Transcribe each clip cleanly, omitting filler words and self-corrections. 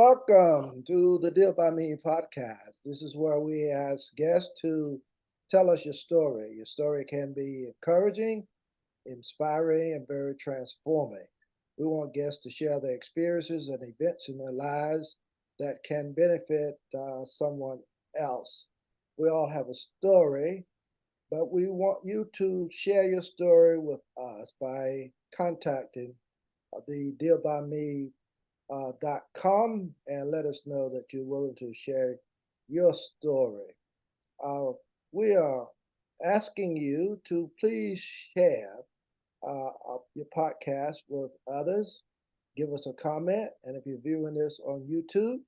Welcome to the Deal by Me podcast. This is where we ask guests to tell us your story. Your story can be encouraging, inspiring, and very transforming. We want guests to share their experiences and events in their lives that can benefit someone else. We all have a story, but we want you to share your story with us by contacting the Deal by Me .com and let us know that you're willing to share your story. Uh, we are asking you to please share your podcast with others. Give us a comment, and if you're viewing this on YouTube,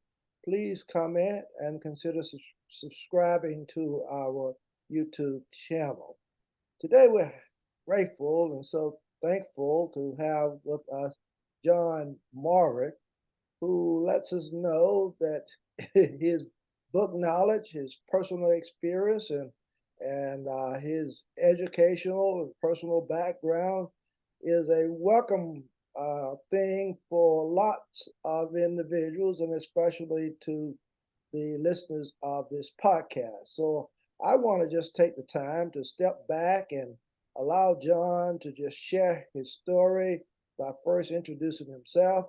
please comment and consider subscribing to our YouTube channel. Today, we're grateful and so thankful to have with us John Morley, who lets us know that his book knowledge, his personal experience, and his educational and personal background is a welcome thing for lots of individuals, and especially to the listeners of this podcast. So I want to just take the time to step back and allow John to just share his story by first introducing himself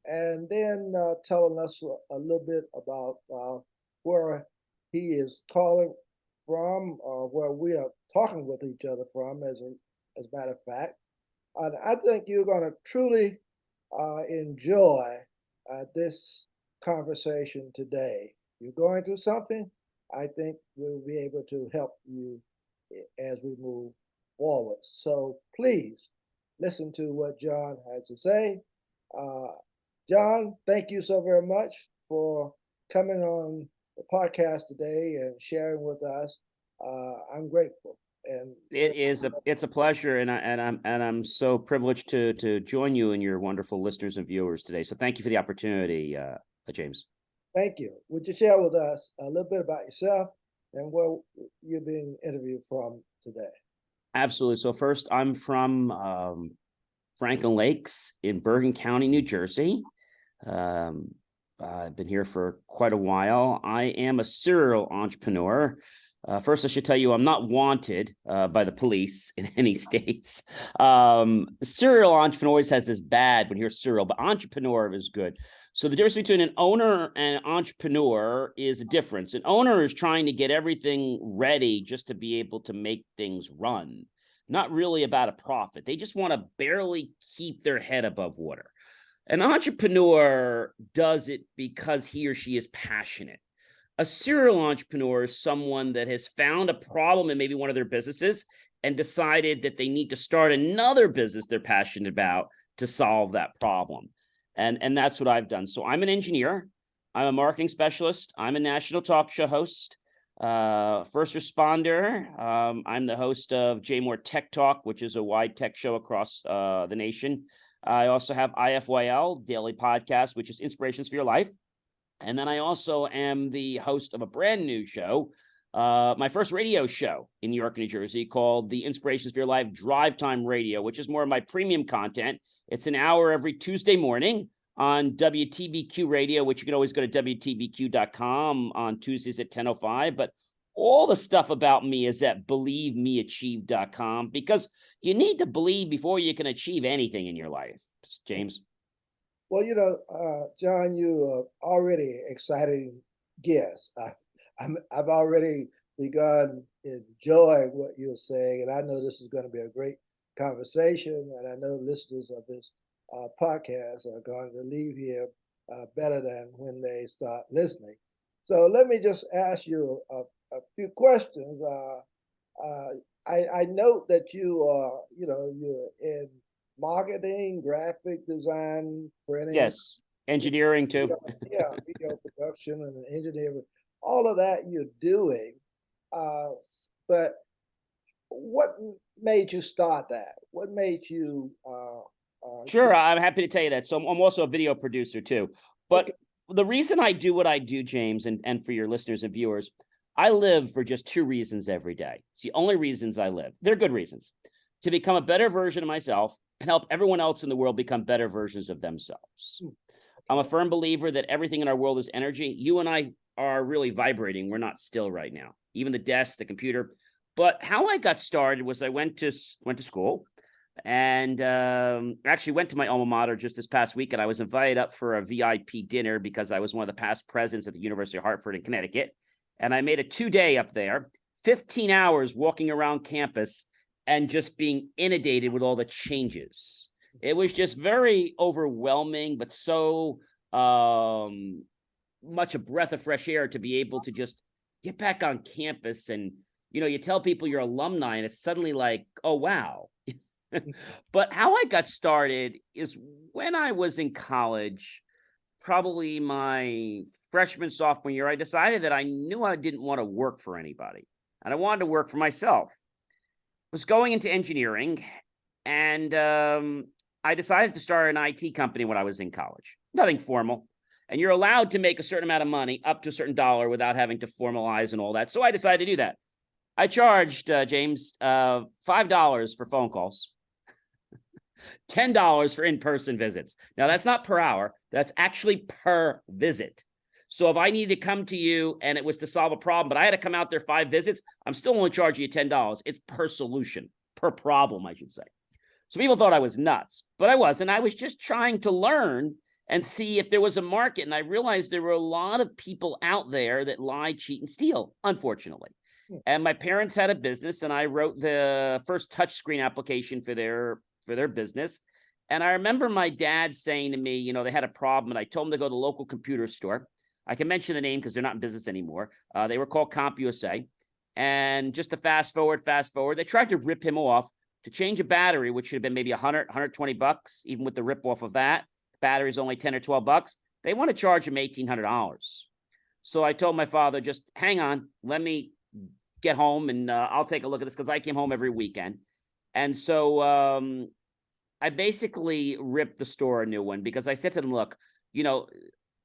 and then telling us a little bit about where he is calling from, or where we are talking with each other from, as a matter of fact. And I think you're going to truly enjoy this conversation today. You're going through something, I think we'll be able to help you as we move forward. So please listen to what John has to say. Uh, John, thank you so very much for coming on the podcast today and sharing with us. I'm grateful. And It's a pleasure, and I'm so privileged to join you and your wonderful listeners and viewers today. So thank you for the opportunity, James. thank you. Would you share with us a little bit about yourself and where you're being interviewed from today? Absolutely. So first, I'm from Franklin Lakes in Bergen County, New Jersey. I've been here for quite a while. I am a serial entrepreneur. First, I should tell you, I'm not wanted by the police in any states. Serial entrepreneur always has this bad when you hear serial, but entrepreneur is good. So the difference between an owner and an entrepreneur is a difference. An owner is trying to get everything ready just to be able to make things run, not really about a profit. They just want to barely keep their head above water. An entrepreneur does it because he or she is passionate. A serial entrepreneur is someone that has found a problem in maybe one of their businesses and decided that they need to start another business they're passionate about to solve that problem. And that's what I've done. So I'm an engineer. I'm a marketing specialist. I'm a national talk show host, first responder. I'm the host of J More Tech Talk, which is a wide tech show across the nation. I also have IFYL Daily Podcast, which is Inspirations for Your Life. And then I also am the host of a brand new show, my first radio show in New York, New Jersey, called the Inspirations for Your Life Drive Time Radio, which is more of my premium content. It's an hour every Tuesday morning on WTBQ Radio, which you can always go to WTBQ.com on Tuesdays at 10:05. But all the stuff about me is at BelieveMeAchieve.com, because you need to believe before you can achieve anything in your life, James. Well, John, you are already exciting guest. I've already begun enjoying what you're saying, and I know this is going to be a great conversation, and I know listeners of this podcast are going to leave here better than when they start listening. So let me just ask you a few questions. I note that you're in marketing, graphic design, printing. Yes, engineering too. Video production and engineering, all of that you're doing. But what made you start that? What made you? Sure, I'm happy to tell you that. So I'm also a video producer too. But okay. The reason I do what I do, James, and for your listeners and viewers, I live for just two reasons every day. It's the only reasons I live. They're good reasons. To become a better version of myself and help everyone else in the world become better versions of themselves. I'm a firm believer that everything in our world is energy. You and I are really vibrating. We're not still right now. Even the desk, the computer. But how I got started was I went to school, and actually went to my alma mater just this past week, and I was invited up for a VIP dinner because I was one of the past presidents at the University of Hartford in Connecticut. And I made a 2-day up there, 15 hours walking around campus and just being inundated with all the changes. It was just very overwhelming, but so much a breath of fresh air to be able to just get back on campus. And, you tell people you're alumni and it's suddenly like, oh, wow. But how I got started is when I was in college, probably my freshman, sophomore year, I decided that I knew I didn't want to work for anybody and I wanted to work for myself. I was going into engineering, and I decided to start an IT company when I was in college. Nothing formal. And you're allowed to make a certain amount of money up to a certain dollar without having to formalize and all that. So I decided to do that. I charged, James, $5 for phone calls, $10 for in-person visits. Now, that's not per hour. That's actually per visit. So if I needed to come to you and it was to solve a problem, but I had to come out there 5 visits, I'm still only charging you $10. It's per solution, per problem, I should say. So people thought I was nuts, but I wasn't. I was just trying to learn and see if there was a market. And I realized there were a lot of people out there that lie, cheat, and steal, unfortunately. And my parents had a business, and I wrote the first touchscreen application for their business. And I remember my dad saying to me, they had a problem, and I told him to go to the local computer store. I can mention the name because they're not in business anymore. They were called CompUSA. And just to fast forward, they tried to rip him off to change a battery, which should have been maybe $100, $120, even with the rip off of that. The battery's only $10 or $12. They want to charge him $1,800. So I told my father, just hang on, let me get home and I'll take a look at this, because I came home every weekend. And so I basically ripped the store a new one, because I said to them, look,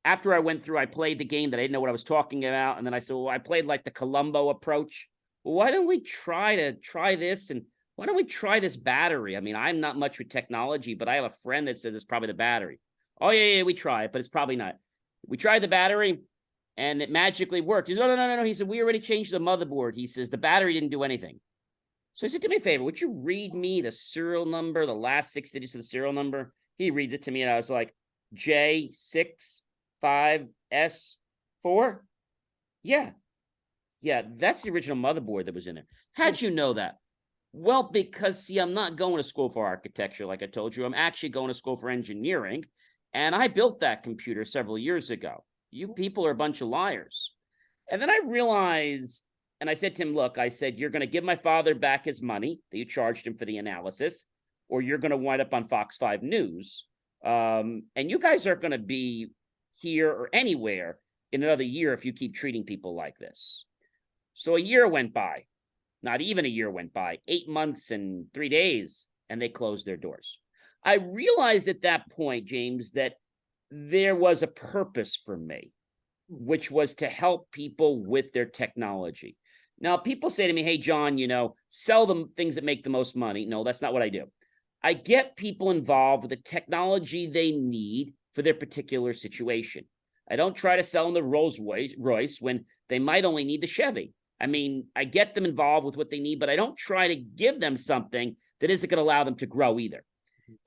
after I went through, I played the game that I didn't know what I was talking about. And then I said, well, I played like the Columbo approach. Well, why don't we try this? And why don't we try this battery? I mean, I'm not much with technology, but I have a friend that says it's probably the battery. Oh, yeah, we try it, but it's probably not. We tried the battery, and it magically worked. He said, no. He said, we already changed the motherboard. He says, the battery didn't do anything. So I said, do me a favor. Would you read me the serial number, the last 6 digits of the serial number? He reads it to me, and I was like, J65S4? Yeah, that's the original motherboard that was in there. How'd you know that? Well, because, see, I'm not going to school for architecture, like I told you. I'm actually going to school for engineering, and I built that computer several years ago. You people are a bunch of liars. And then I realized, and I said to him, look, I said, you're going to give my father back his money that you charged him for the analysis, or you're going to wind up on Fox 5 News. And you guys aren't going to be here or anywhere in another year if you keep treating people like this. So a year went by. Not even a year went by, 8 months and 3 days, and they closed their doors. I realized at that point, James, that there was a purpose for me, which was to help people with their technology. Now, people say to me, hey, John, sell them things that make the most money. No, that's not what I do. I get people involved with the technology they need for their particular situation. I don't try to sell them the Rolls Royce when they might only need the Chevy. I mean, I get them involved with what they need, but I don't try to give them something that isn't going to allow them to grow either.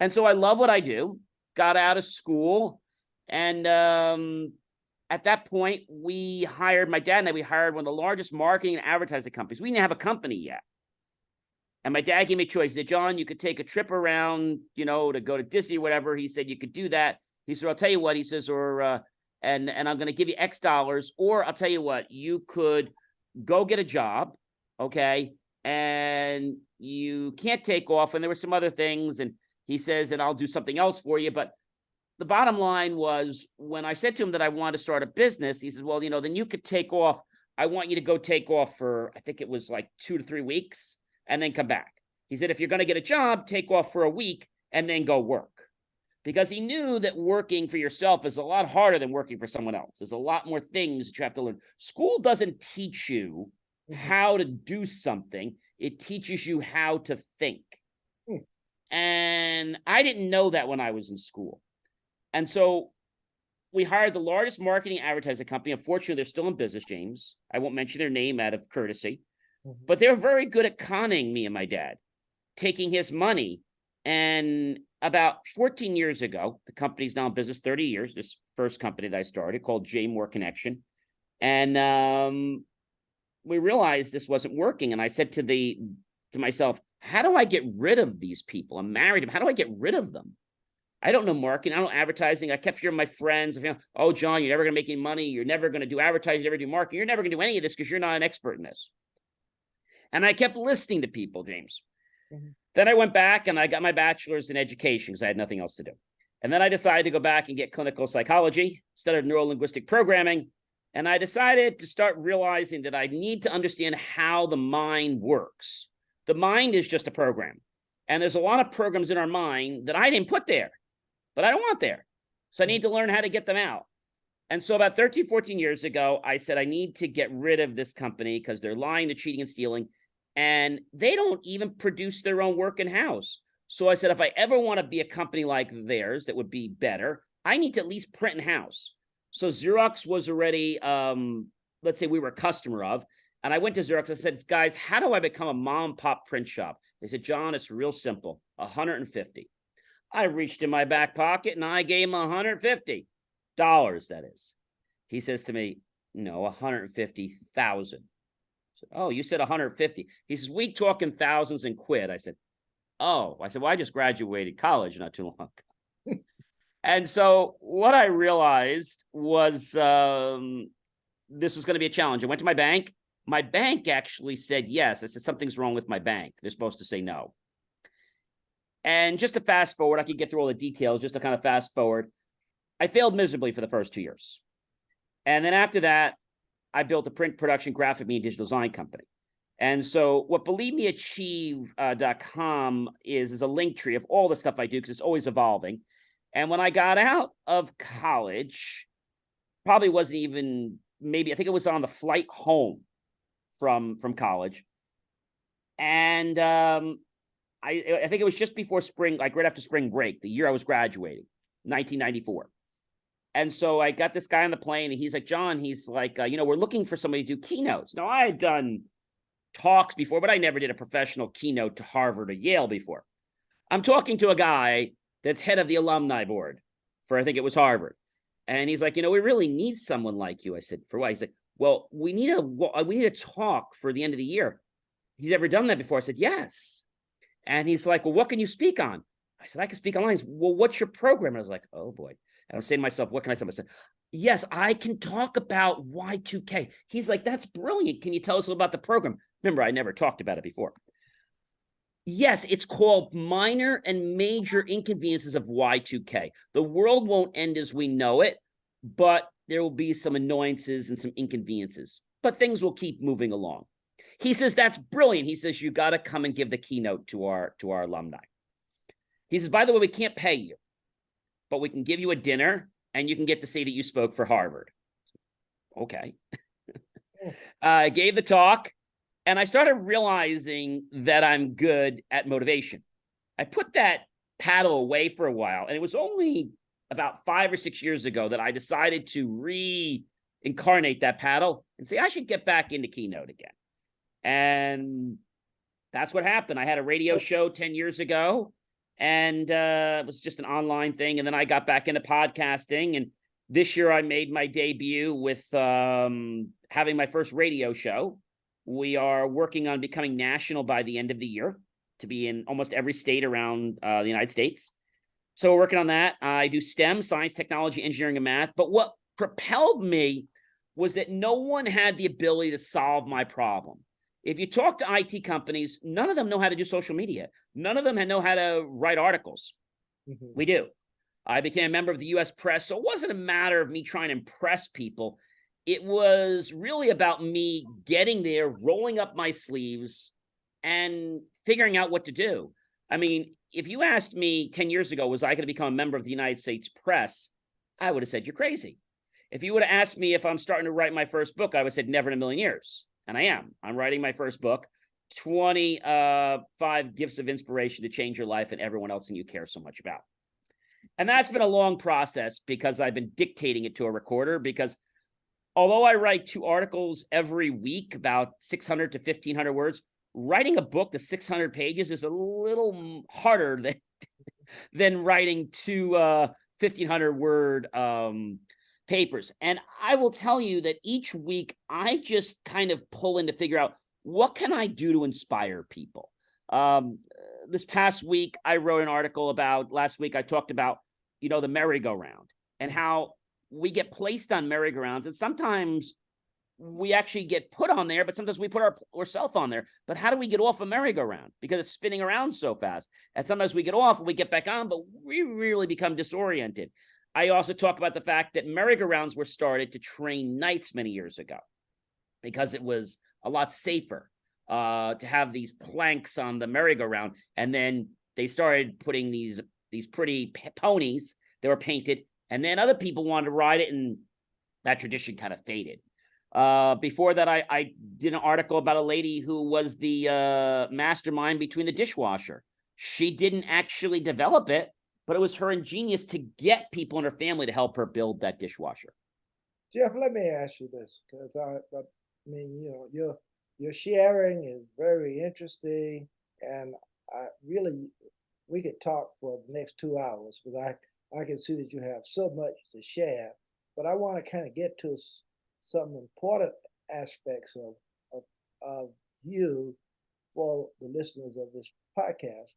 And so I love what I do, got out of school. And at that point, my dad and I, we hired one of the largest marketing and advertising companies. We didn't have a company yet. And my dad gave me a choice. He said, John, you could take a trip around, to go to Disney or whatever. He said, you could do that. He said, I'll tell you what, he says, and I'm going to give you X dollars, or I'll tell you what, you could go get a job, okay, and you can't take off, and there were some other things, and he says, and I'll do something else for you. But the bottom line was, when I said to him that I wanted to start a business, he says, well, then you could take off. I want you to go take off for, I think it was like 2 to 3 weeks, and then come back. He said, if you're going to get a job, take off for a week and then go work. Because he knew that working for yourself is a lot harder than working for someone else. There's a lot more things that you have to learn. School doesn't teach you how to do something. It teaches you how to think. And I didn't know that when I was in school. And so we hired the largest marketing advertising company. Unfortunately, they're still in business, James. I won't mention their name out of courtesy, but they were very good at conning me and my dad, taking his money. And about 14 years ago, the company's now in business 30 years, this first company that I started called J More Connection. And we realized this wasn't working. And I said to myself, how do I get rid of these people? I'm married. How do I get rid of them? I don't know marketing. I don't know advertising. I kept hearing my friends, oh, John, you're never going to make any money. You're never going to do advertising. You're never do marketing. You're never going to do any of this because you're not an expert in this. And I kept listening to people, James. Then I went back and I got my bachelor's in education because I had nothing else to do. And then I decided to go back and get clinical psychology, studied neuro-linguistic programming. And I decided to start realizing that I need to understand how the mind works. The mind is just a program. And there's a lot of programs in our mind that I didn't put there, but I don't want there. So I need to learn how to get them out. And so about 13, 14 years ago, I said, I need to get rid of this company because they're lying, they're cheating and stealing. And they don't even produce their own work in-house. So I said, if I ever want to be a company like theirs that would be better, I need to at least print in-house. So Xerox was already, let's say we were a customer of, and I went to Xerox. I said, guys, how do I become a mom and pop print shop? They said, John, it's real simple, 150. I reached in my back pocket and I gave him $150, that is. He says to me, no, 150,000. Oh, you said 150. He says, we talking thousands and quid. I said, oh. I said, well, I just graduated college not too long ago. And so what I realized was this was going to be a challenge. I went to my bank. My bank actually said yes. I said, something's wrong with my bank. They're supposed to say no. And just to fast forward, I could get through all the details, just to kind of fast forward. I failed miserably for the first 2 years. And then after that, I built a print production, graphic media, digital design company. And so what BelieveMeAchieve.com is a link tree of all the stuff I do because it's always evolving. And when I got out of college, probably wasn't even, maybe, I think it was on the flight home from college. And I think it was just before spring, like right after spring break, the year I was graduating, 1994. And so I got this guy on the plane and he's like, John, he's like, we're looking for somebody to do keynotes. Now, I had done talks before, but I never did a professional keynote to Harvard or Yale before. I'm talking to a guy that's head of the alumni board for, I think it was Harvard. And he's like, we really need someone like you. I said, for what? He's like, well, we need a talk for the end of the year. He's ever done that before? I said, yes. And he's like, well, what can you speak on? I said, I can speak online. He said, well, what's your program? And I was like, oh boy. And I'm saying to myself, what can I tell him? I said, yes, I can talk about Y2K. He's like, that's brilliant. Can you tell us a little about the program? Remember, I never talked about it before. Yes, it's called Minor and Major Inconveniences of Y2K. The world won't end as we know it, but there will be some annoyances and some inconveniences, but things will keep moving along. He says, that's brilliant. He says, you got to come and give the keynote to our alumni. He says, by the way, we can't pay you, but we can give you a dinner and you can get to say that you spoke for Harvard. Okay. I gave the talk and I started realizing that I'm good at motivation. I put that paddle away for a while, and it was only about 5 or 6 years ago that I decided to reincarnate that paddle and say, I should get back into keynote again. And that's what happened. I had a radio show 10 years ago, and it was just an online thing. And then I got back into podcasting. And this year I made my debut with having my first radio show. We are working on becoming national by the end of the year to be in almost every state around the United States. So we're working on that. I do STEM, science, technology, engineering, and math. But what propelled me was that no one had the ability to solve my problem. If you talk to IT companies, none of them know how to do social media. None of them know how to write articles. Mm-hmm. We do. I became a member of the U.S. press, so it wasn't a matter of me trying to impress people. It was really about me getting there, rolling up my sleeves, and figuring out what to do. I mean, if you asked me 10 years ago, was I going to become a member of the United States press, I would have said, you're crazy. If you would have asked me if I'm starting to write my first book, I would have said, never in a million years. And I am. I'm writing my first book, 25 Gifts of Inspiration to Change Your Life and Everyone Else and You Care So Much About. And that's been a long process because I've been dictating it to a recorder. Because although I write 2 articles every week, about 600 to 1,500 words, writing a book to 600 pages is a little harder than writing 2 1,500 word papers. And I will tell you that each week I just kind of pull in to figure out, what can I do to inspire people? This past week, I wrote an article about, last week I talked about, the merry-go-round and how we get placed on merry-go-rounds, and sometimes we actually get put on there, but sometimes we put ourselves on there. But how do we get off a merry-go-round? Because it's spinning around so fast. And sometimes we get off and we get back on, but we really become disoriented. I also talk about the fact that merry-go-rounds were started to train knights many years ago because it was a lot safer to have these planks on the merry-go-round. And then they started putting these pretty ponies that were painted, and then other people wanted to ride it, and that tradition kind of faded. Before that, I did an article about a lady who was the mastermind between the dishwasher. She didn't actually develop it, but it was her ingenious to get people in her family to help her build that dishwasher. Jeff, let me ask you this, because I mean, your sharing is very interesting, and I really, we could talk for the next 2 hours, because I can see that you have so much to share, but I want to kind of get to some important aspects of you for the listeners of this podcast.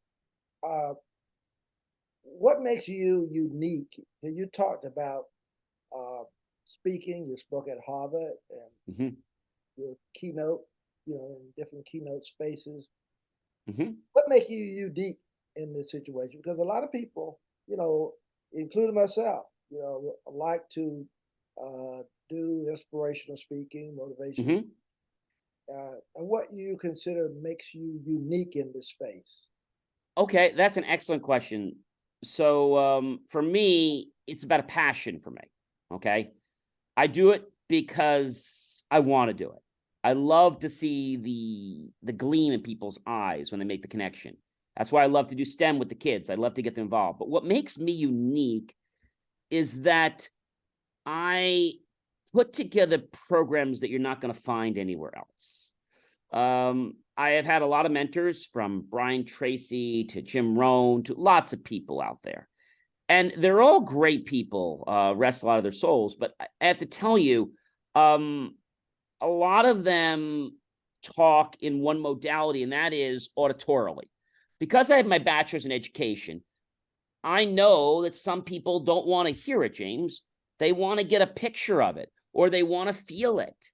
What makes you unique? And you talked about uh, speaking. You spoke at Harvard and Mm-hmm. your keynote, in different keynote spaces. Mm-hmm. What makes you unique in this situation? Because a lot of people, including myself, like to do inspirational speaking, motivation, Mm-hmm. and what you consider makes you unique in this space. Okay, that's an excellent question. So for me, it's about a passion for me. Okay. I do it because I want to do it. I love to see the gleam in people's eyes when they make the connection. That's why I love to do STEM with the kids. I love to get them involved. But what makes me unique is that I put together programs that you're not going to find anywhere else. I have had a lot of mentors, from Brian Tracy to Jim Rohn to lots of people out there. And they're all great people, rest a lot of their souls. But I have to tell you, a lot of them talk in one modality, and that is auditorily. Because I have my bachelor's in education, I know that some people don't want to hear it, James. They want to get a picture of it, or they want to feel it.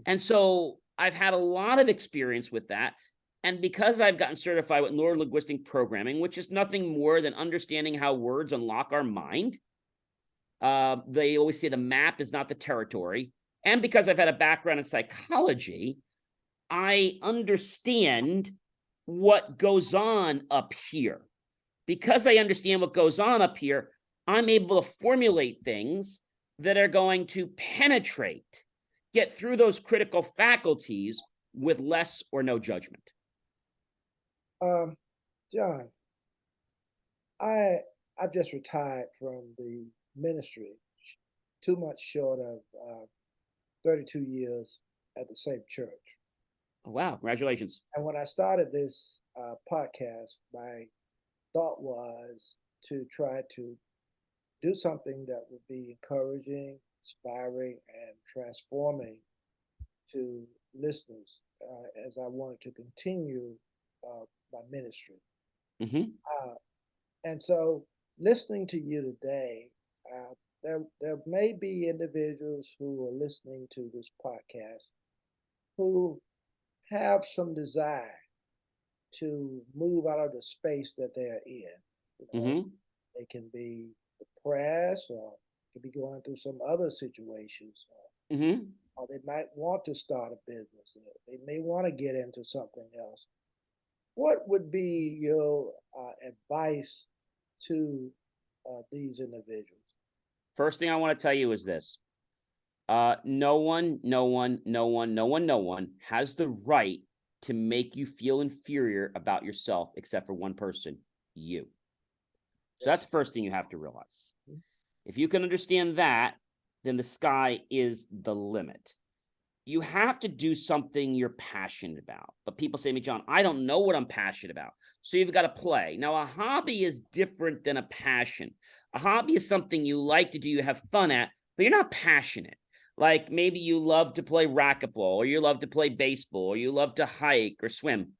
And so I've had a lot of experience with that. And because I've gotten certified with neurolinguistic programming, which is nothing more than understanding how words unlock our mind, they always say the map is not the territory. And because I've had a background in psychology, I understand what goes on up here. Because I understand what goes on up here, I'm able to formulate things that are going to penetrate, get through those critical faculties with less or no judgment. John, I've just retired from the ministry, 2 months short of 32 years at the same church. Oh, wow. Congratulations. And when I started this podcast, my thought was to try to do something that would be encouraging, inspiring, and transforming to listeners as I wanted to continue my ministry. Mm-hmm. Uh, and so, listening to you today, there may be individuals who are listening to this podcast who have some desire to move out of the space that they're in. Mm-hmm. They can be depressed, or could be going through some other situations, Mm-hmm. or they might want to start a business. They may want to get into something else. What would be your advice to these individuals? First thing I want to tell you is this. No one has the right to make you feel inferior about yourself except for one person, you. So that's the first thing you have to realize. If you can understand that, then the sky is the limit. You have to do something you're passionate about. But people say to me, John, I don't know what I'm passionate about. So you've got to play. Now, a hobby is different than a passion. A hobby is something you like to do, you have fun at, but you're not passionate. Like maybe you love to play racquetball, or you love to play baseball, or you love to hike or swim.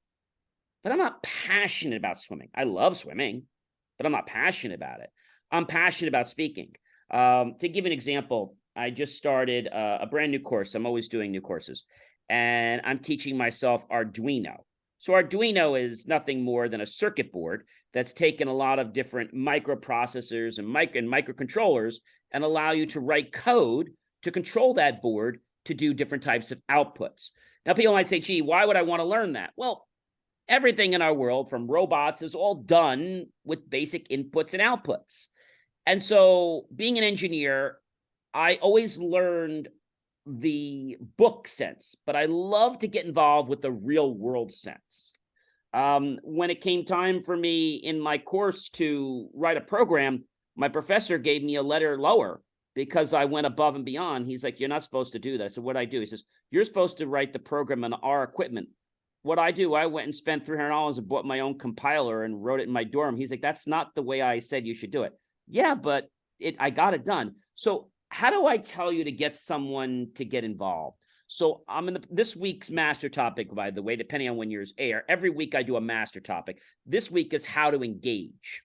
But I'm not passionate about swimming. I love swimming, but I'm not passionate about it. I'm passionate about speaking. To give an example, I just started a brand new course. I'm always doing new courses, and I'm teaching myself Arduino. So Arduino is nothing more than a circuit board that's taken a lot of different microprocessors and microcontrollers and allow you to write code to control that board to do different types of outputs. Now, people might say, gee, why would I want to learn that? Well, everything in our world, from robots, is all done with basic inputs and outputs. And so being an engineer, I always learned the book sense, but I love to get involved with the real world sense. When it came time for me in my course to write a program, my professor gave me a letter lower because I went above and beyond. He's like, you're not supposed to do that. So what I do, he says, you're supposed to write the program on our equipment. What I do, I went and spent $300 and bought my own compiler and wrote it in my dorm. He's like, that's not the way I said you should do it. Yeah, but I got it done. So how do I tell you to get someone to get involved? So I'm in this week's master topic, by the way, depending on when yours air. Every week I do a master topic. This week is how to engage.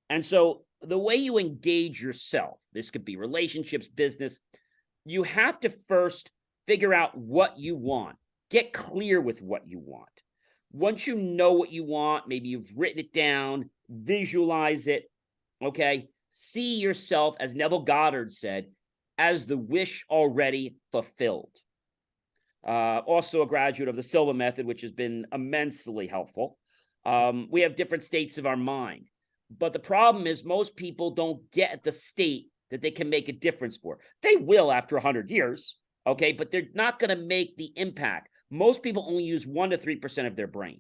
And so the way you engage yourself, this could be relationships, business, you have to first figure out what you want. Get clear with what you want. Once you know what you want, maybe you've written it down, visualize it, okay? See yourself, as Neville Goddard said, as the wish already fulfilled. Also a graduate of the Silva method, which has been immensely helpful. We have different states of our mind. But the problem is most people don't get the state that they can make a difference for. They will after 100 years, okay? But they're not going to make the impact. Most people only use 1 to 3% of their brain.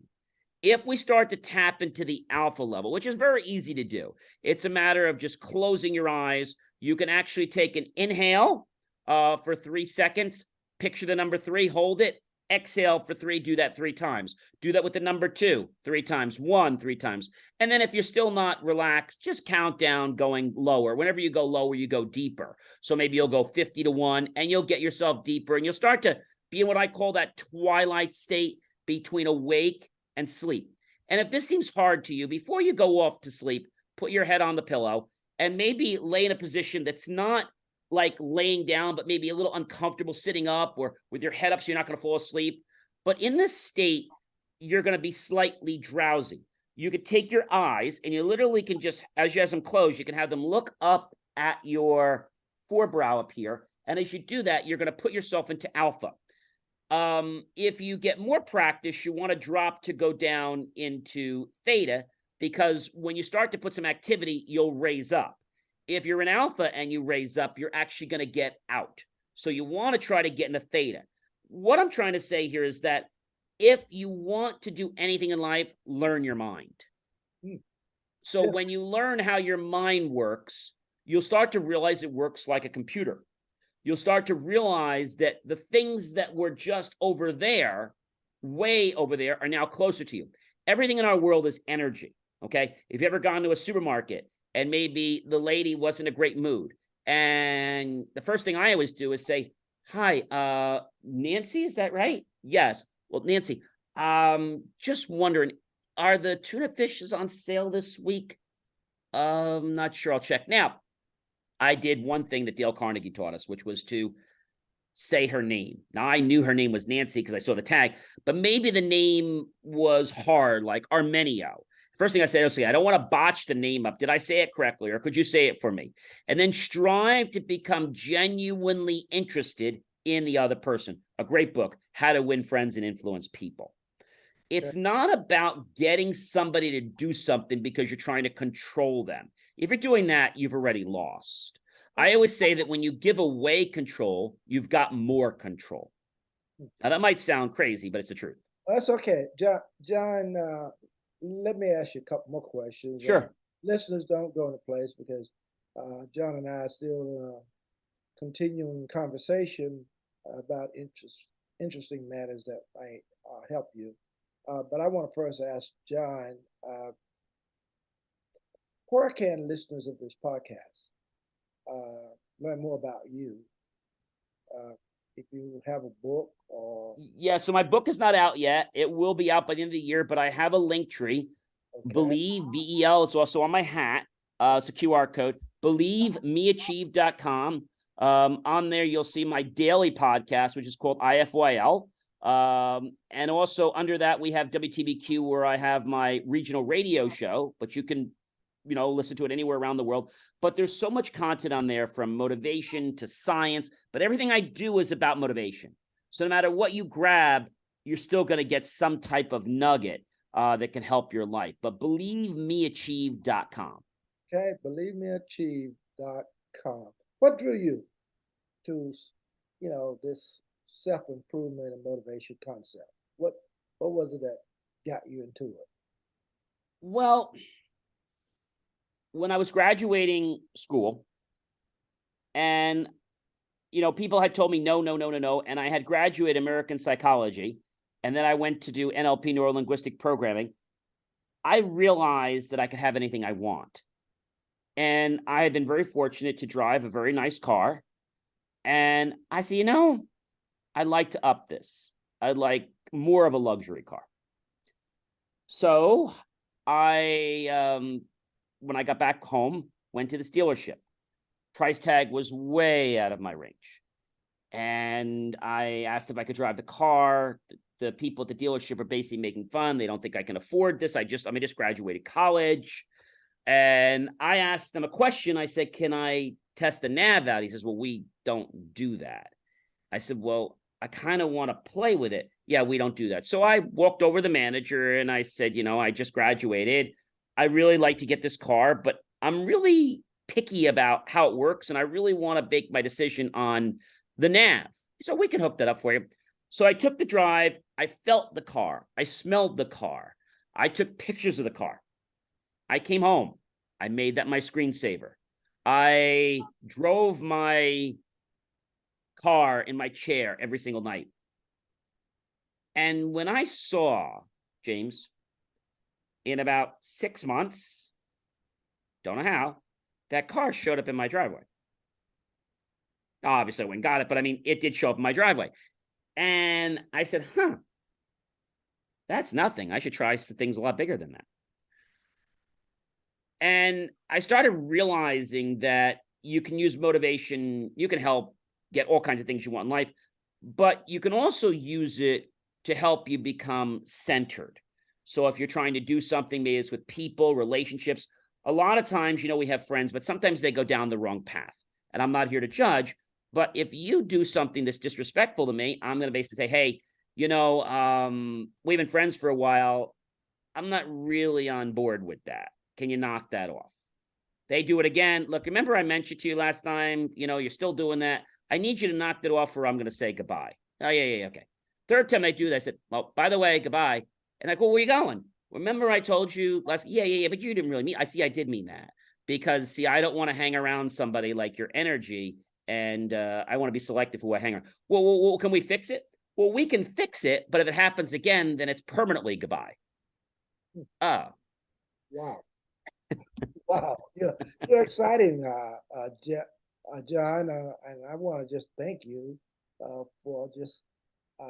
If we start to tap into the alpha level, which is very easy to do, it's a matter of just closing your eyes. You can actually take an inhale for 3 seconds, picture the number 3, hold it, exhale for 3, do that 3 times. Do that with the number 2, 3 times, 1, 3 times. And then if you're still not relaxed, just count down going lower. Whenever you go lower, you go deeper. So maybe you'll go 50 to 1 and you'll get yourself deeper and you'll start to be in what I call that twilight state between awake and sleep. And if this seems hard to you, before you go off to sleep, put your head on the pillow and maybe lay in a position that's not like laying down, but maybe a little uncomfortable sitting up or with your head up so you're not going to fall asleep. But in this state, you're going to be slightly drowsy. You could take your eyes and you literally can just, as you have them closed, you can have them look up at your forebrow up here. And as you do that, you're going to put yourself into alpha. If you get more practice, you want to drop to go down into theta, because when you start to put some activity, you'll raise up. If you're in alpha and you raise up, you're actually going to get out. So you want to try to get into theta. What I'm trying to say here is that if you want to do anything in life, learn your mind. So when you learn how your mind works, you'll start to realize it works like a computer. You'll start to realize that the things that were just over there, way over there, are now closer to you. Everything in our world is energy, okay? If you've ever gone to a supermarket and maybe the lady wasn't in a great mood, and the first thing I always do is say, hi, Nancy, is that right? Yes. Well, Nancy, just wondering, are the tuna fishes on sale this week? Not sure, I'll check. Now, I did one thing that Dale Carnegie taught us, which was to say her name. Now, I knew her name was Nancy because I saw the tag, but maybe the name was hard, like Armenio. First thing I said, okay, I don't want to botch the name up. Did I say it correctly, or could you say it for me? And then strive to become genuinely interested in the other person. A great book, How to Win Friends and Influence People. It's not about getting somebody to do something because you're trying to control them. If you're doing that, you've already lost. I always say that when you give away control, you've got more control. Now, that might sound crazy, but it's the truth. That's okay. John, let me ask you a couple more questions. Sure. listeners don't go into place because John and I are still continuing conversation about interesting matters that might help you. But I want to first ask John, where can listeners of this podcast learn more about you? Uh, if you have a book or Yeah, so my book is not out yet. It will be out by the end of the year, but I have a link tree. okay, Believe, BEL. It's also on my hat. It's a QR code. BelieveMeAchieve.com. On there, you'll see my daily podcast, which is called IFYL. And also under that, we have WTBQ, where I have my regional radio show, but you can, listen to it anywhere around the world. But there's so much content on there, from motivation to science, but everything I do is about motivation. So no matter what you grab, you're still going to get some type of nugget that can help your life. But BelieveMeAchieve.com. okay, BelieveMeAchieve.com. What drew you to, this self-improvement and motivation concept? What was it that got you into it? Well, when I was graduating school, and people had told me no, no, no, no, no, and I had graduated American psychology, and then I went to do NLP, neuro-linguistic programming, I realized that I could have anything I want. And I had been very fortunate to drive a very nice car. And I said, I'd like to up this. I'd like more of a luxury car. So when I got back home, went to this dealership. Price tag was way out of my range. And I asked if I could drive the car. The people at the dealership are basically making fun. They don't think I can afford this. I just graduated college. And I asked them a question. I said, can I test the nav out? He says, well, we don't do that. I said, well, I kind of want to play with it. Yeah, we don't do that. So I walked over to the manager and I said, I just graduated. I really like to get this car, but I'm really picky about how it works. And I really want to bake my decision on the nav. So we can hook that up for you. So I took the drive. I felt the car. I smelled the car. I took pictures of the car. I came home. I made that my screensaver. I drove my car in my chair every single night. And when I saw, James, in about 6 months, don't know how, that car showed up in my driveway. Obviously, I went and got it, but I mean, it did show up in my driveway. And I said, that's nothing. I should try things a lot bigger than that. And I started realizing that you can use motivation. You can help get all kinds of things you want in life, but you can also use it to help you become centered. So if you're trying to do something, maybe it's with people, relationships, a lot of times, we have friends, but sometimes they go down the wrong path. And I'm not here to judge, but if you do something that's disrespectful to me, I'm going to basically say, hey, we've been friends for a while. I'm not really on board with that. Can you knock that off? They do it again. Look, remember I mentioned to you last time, you're still doing that. I need you to knock that off or I'm going to say goodbye. Oh, yeah, okay. Third time they do that, I said, well, by the way, goodbye. And I go, where are you going? Remember I told you last, yeah, but you didn't really mean, I did mean that. Because, I don't want to hang around somebody like your energy, and I want to be selective who I hang around. Well, can we fix it? Well, we can fix it, but if it happens again, then it's permanently goodbye. Oh. Wow. Wow. You're exciting, John. And I want to just thank you for just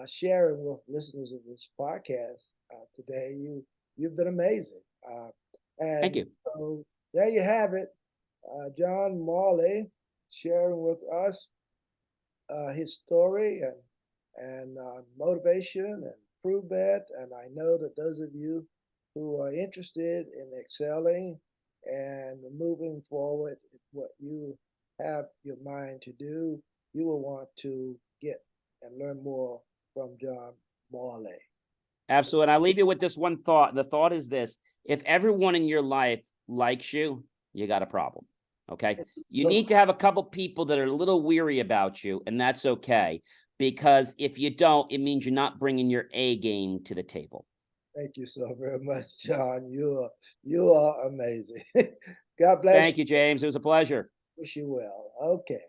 sharing with listeners of this podcast today. You've been amazing. Thank And you. so there you have it. John Morley sharing with us his story and motivation and improvement. And I know that those of you who are interested in excelling and moving forward, what you have your mind to do, you will want to get and learn more from John Morley. Absolutely. And I'll leave you with this one thought. The thought is this: if everyone in your life likes you, you got a problem. Okay. You need to have a couple people that are a little weary about you, and that's okay. Because if you don't, it means you're not bringing your A game to the table. Thank you so very much, John. You are amazing. God bless Thank you, James. It was a pleasure. you. Wish you well. Okay.